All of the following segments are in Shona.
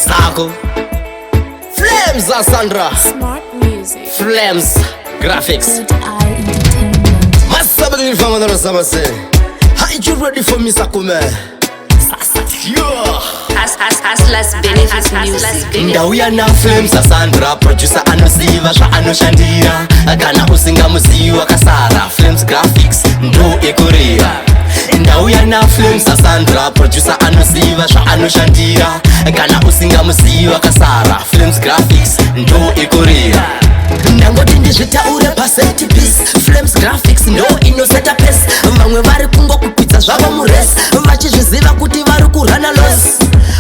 Sako Flames Sandra Smart music. Flamesgraphixs. Good eye entertainment. Masaba ngilifanga na samase. Are you ready for me Saqume? Hustlers benefits music. Ndauya na Flames Sandra, producer anosiva sha anoshandira. Kana usinga muziwa kasara. Flamesgraphixs ndo ekorea. Ndauya na Flames Sandra, producer anosiva sha anoshandira. Kana usinga muziwa kasara. Flamesgraphixs ndo ekorea. Ndangoti ndizvitaure paseti piece. Flamesgraphixs ndo inoseta pesi. Vamwe vari kungokupidza zvavo muresi, vachizviziva kuti vari kurana loss.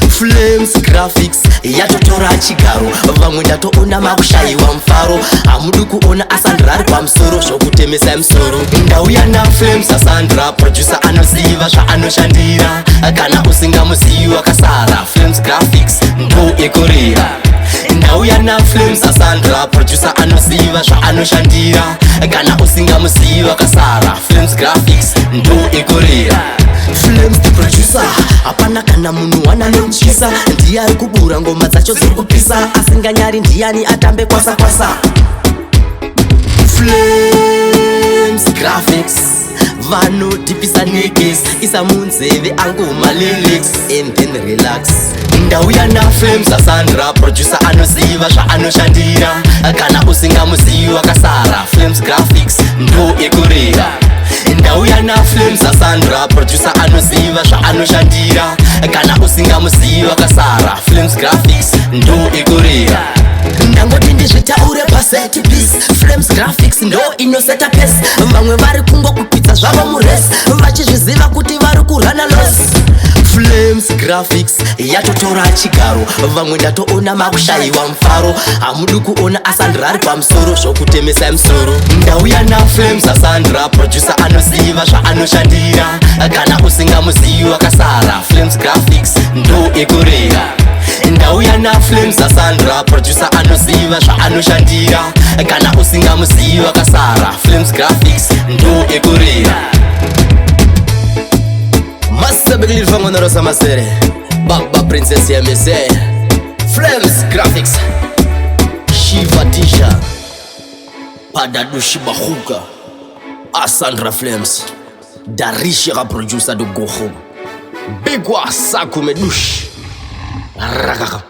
Flamesgraphixs yatotora chigaro, vamwe ndatoona makushayiwa mufaro. Hamudi kuona Asandra ari pamusoro zvokutemesa musoro. Ndauya na Flames Sandra, producer anoziva zvaanoshandira. Kana usingamuzivi kasara. Flamesgraphixs ndo ekorea. Ndauya na Flames Sandra, producer anoziva zvaanoshandira. Kana usingamuzivi kasara. Flamesgraphixs ndo ekorea. Flames the producer, hapana kana munhu wananomtyisa. Ndiye ari kubura ngoma dzacho dziri kupisa, asinganyari ndiani atambe kwasa kwasa. Flamesgraphixs vanotipisa nekes, isa munzeve angu malyrics and then relax. Ndauya na Flames Sandra, producer anoziva zvaanoshandira. Kana usingamuzivi kasara. Flamesgraphixs ndo ekorea. Ndauya na Flames Sandra, producer anoziva zvaanoshandira. Kana usingamuzivi kasara. Flamesgraphixs ndo ekorea. Ndangoti ndizvitaure paseti piece. Flamesgraphixs ndo inoseta pesi, vamwe vari kungokupidza zvavo muresi, vachizviziva kuti vari kurana loss. Flamesgraphixs yatotora chigaro, vamwe ndatoona makushayiwa mufaro. Hamudi kuona Asandra ari pamusoro zvokutemesa musoro. Ndauya na Flames Sandra, producer anoziva zvaanoshandira. Kana usingamuzivi kasara. Flamesgraphixs ndo ekorea. Ndauya na Flames Sandra, producer anoziva zvaanoshandira. Kana usingamuzivi kasara. Flamesgraphixs ndo ekorea. Masabelilifanga na rosa masere, Baba Princess ya mese. Flamesgraphixs Shivatisha Padadushi Bahuka Asandra Flames Darishi ra producer de Goho Bigwa Saqume-Flamesgraphixs Rakaka